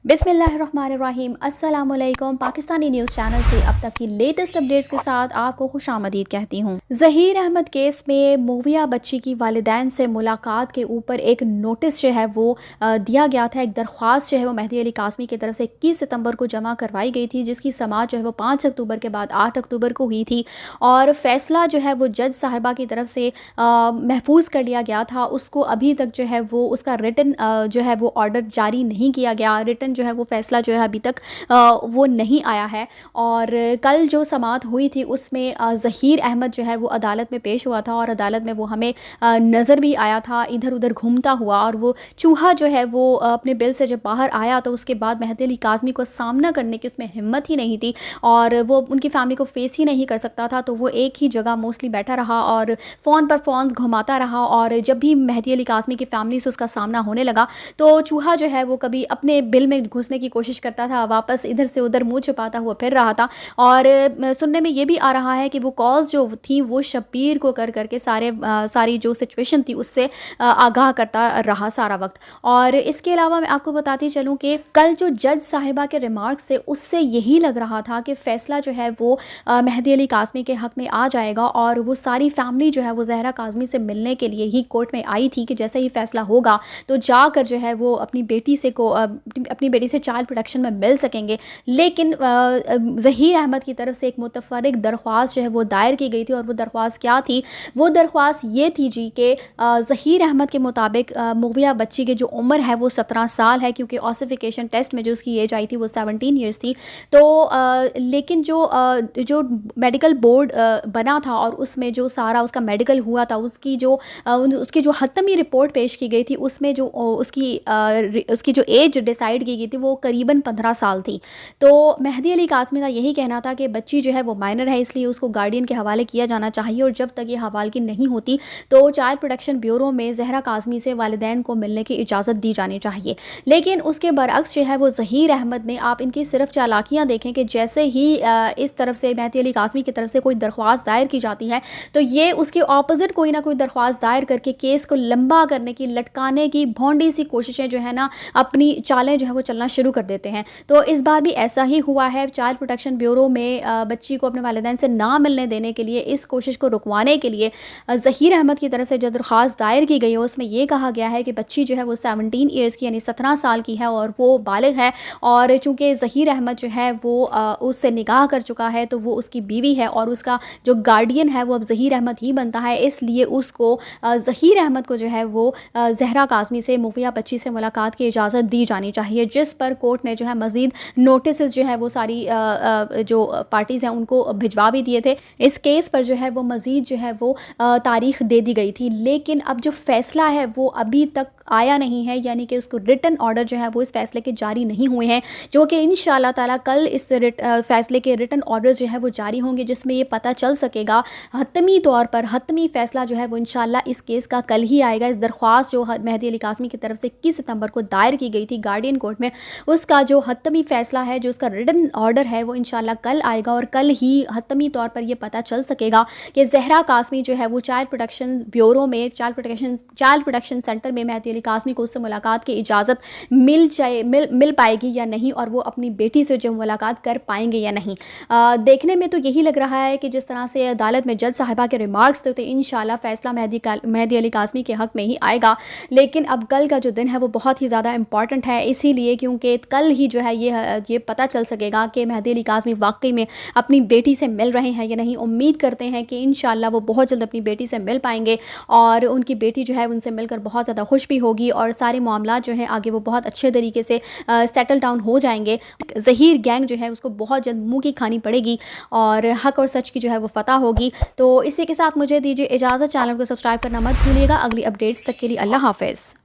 बिस्मिल्लाहिर्रहमानिर्रहीम। अस्सलामुअलैकुम। Pakistani news channel से अब तक की लेटेस्ट अपडेट्स के साथ आपको खुशामदीद कहती हूँ। ज़हीर अहमद केस में मोविया बच्ची की वालिदैन से मुलाकात के ऊपर एक नोटिस जो है वो दिया गया था। एक दरख्वास्त जो है वो मेहदी अली कासमी की तरफ से 21 सितंबर को जमा करवाई गई थी, जिसकी समाअत जो है वो 5 अक्टूबर के बाद 8 अक्टूबर को हुई थी। और फ़ैसला जो है वो जज साहिबा की तरफ से महफूज कर लिया गया था। उसको अभी तक जो है वो उसका रिटन जो है वो ऑर्डर जारी नहीं किया गया। रिटन जो है वो फ़ैसला जो है अभी तक वो नहीं आया है। और कल जो समाअत हुई थी उसमें ज़हीर अहमद जो है वो अदालत में पेश हुआ था और अदालत में वो हमें नज़र भी आया था इधर उधर घूमता हुआ। और वो चूहा जो है वो अपने बिल से जब बाहर आया तो उसके बाद मेहदी अली काज़मी को सामना करने की उसमें हिम्मत ही नहीं थी और वो उनकी फैमिली को फेस ही नहीं कर सकता था। तो वो एक ही जगह मोस्टली बैठा रहा और फ़ोन पर फ़ोन्स घुमाता रहा। और जब भी मेहदी अली काज़मी की फैमिली से उसका सामना होने लगा तो चूहा जो है वो कभी अपने बिल में घुसने की कोशिश करता था, वापस इधर से उधर मुंह छुपाता हुआ फिर रहा था। और सुनने में ये भी आ रहा है कि वो कॉल्स जो थी वो शब्बीर को कर करके सारी जो सिचुएशन थी उससे आगाह करता रहा सारा वक्त। और इसके अलावा मैं आपको बताती चलूँ कि कल जो जज साहिबा के रिमार्क्स थे उससे यही लग रहा था कि फ़ैसला जो है वो मेहदी अली काज़मी के हक़ में आ जाएगा। और वो सारी फैमिली जो है वो ज़हरा काज़मी से मिलने के लिए ही कोर्ट में आई थी कि जैसे ही फ़ैसला होगा तो जाकर जो है वो अपनी बेटी से चाइल्ड प्रोटेक्शन में मिल सकेंगे। लेकिन ज़हीर अहमद की तरफ से एक मुतफ़र्रिक़ दरख्वास्त जो है वो दायर की गई थी। और वो दरख्वास्त क्या थी? वो दरख्वास्त ये थी जी कि ज़हीर अहमद के मुताबिक मोविया बच्ची की जो उम्र है वो 17 साल है, क्योंकि ऑसिफिकेशन टेस्ट में जो उसकी एज आई थी वो 17 ईयर्स थी। तो लेकिन जो मेडिकल बोर्ड बना था और उसमें जो सारा उसका मेडिकल हुआ था उसकी जो हतमी रिपोर्ट पेश की गई थी उसमें जो उसकी जो एज डिसाइड की गई थी वो करीबन 15 साल थी। तो मेहदी अली काज़मी का यही कहना था कि बच्ची जो है वो माइनर है, इसलिए उसको गार्डियन के हवाले किया जाना चाहिए और जब तक ये हवालगी नहीं होती तो चाइल्ड प्रोटेक्शन ब्यूरो में ज़हरा काज़मी से वालिदैन को मिलने की इजाज़त दी जानी चाहिए। लेकिन उसके बरअक्स जो है वो ज़हीर अहमद ने, आप इनकी सिर्फ चालाकियाँ देखें कि जैसे ही इस तरफ से मेहदी अली काज़मी की तरफ से कोई दरख्वास्त दायर की जाती है तो ये उसके ऑपोजिट कोई ना कोई दरख्वास्त दायर करके केस को लंबा करने की, लटकाने की भोंडी सी कोशिशें जो है ना, अपनी चालें जो है वो चलना शुरू कर देते हैं। तो इस बार भी ऐसा ही हुआ है। चाइल्ड प्रोटेक्शन ब्यूरो में बच्ची को अपने वालिदैन से ना मिलने देने के लिए, इस कोशिश को रुकवाने के लिए ज़हीर अहमद की तरफ से जो दरख्वास्त दायर की गई है उसमें यह कहा गया है कि बच्ची जो है वो 17 ईयर्स की यानी 17 साल की है और वो बालिग है। और चूँकि ज़हीर अहमद जो है वो उससे निकाह कर चुका है तो वो उसकी बीवी है और उसका जो गार्डियन है वो अब ज़हीर अहमद ही बनता है। इसलिए उसको ज़हीर अहमद को जो है वो ज़हरा काज़मी से, मोविया बच्ची से मुलाकात की इजाज़त दी जानी चाहिए, जिस पर कोर्ट ने जो है मज़ीद नोटिस जो है वो सारी जो पार्टीज़ हैं उनको भिजवा भी दिए थे। इस केस पर जो है वो मज़ीद जो है वो तारीख़ दे दी गई थी। लेकिन अब जो फ़ैसला है वो अभी तक आया नहीं है, यानी कि उसको रिटन ऑर्डर जो है वो इस फ़ैसले के जारी नहीं हुए हैं, जो कि इंशाअल्लाह ताला कल इस फ़ैसले के रिटन ऑर्डर्स जो है वो जारी होंगे, जिसमें ये पता चल सकेगा हतमी तौर पर। हतमी फ़ैसला जो है वो इंशाअल्लाह इस केस का कल ही आएगा। इस दरख्वास्त जो मेहदी अली काज़मी की तरफ से 21 सितंबर को दायर की गई थी गार्डियन कोर्ट में, उसका जो हतमी फ़ैसला है, जो उसका रिटन ऑर्डर है वो इंशाअल्लाह कल आएगा। और कल ही हतमी तौर पर यह पता चल सकेगा कि ज़हरा काज़मी जो है वो चाइल्ड प्रोटेक्शन ब्यूरो में, चाइल्ड प्रोटेक्शन सेंटर में मेहदी अली काज़मी को उससे मुलाकात की इजाज़त मिल पाएगी या नहीं, और वो अपनी बेटी से जो मुलाकात कर पाएंगे या नहीं। देखने में तो यही लग रहा है कि जिस तरह से अदालत में जज साहिबा के रिमार्क्स थे तो इंशाअल्लाह फ़ैसला मेहदी अली काज़मी के हक़ में ही आएगा। लेकिन अब कल का जो दिन है वो बहुत ही ज़्यादा इंपॉर्टेंट है, इसीलिए क्योंकि कल ही जो है ये पता चल सकेगा कि मेहदी अली काज़मी वाकई में अपनी बेटी से मिल रहे हैं या नहीं। उम्मीद करते हैं कि इंशाअल्लाह वो बहुत जल्द अपनी बेटी से मिल पाएंगे और उनकी बेटी जो है उनसे मिलकर बहुत ज़्यादा खुश भी होगी और सारे मामला जो है आगे वो बहुत अच्छे तरीके से सेटल डाउन हो जाएंगे। ज़हीर गैंग जो है उसको बहुत जल्द मुँह की खानी पड़ेगी और हक़ और सच की जो है वो फ़तह होगी। तो इसी के साथ मुझे दीजिए इजाज़त। चैनल को सब्सक्राइब करना मत भूलिएगा। अगली अपडेट्स तक के लिए अल्लाह हाफ़िज़।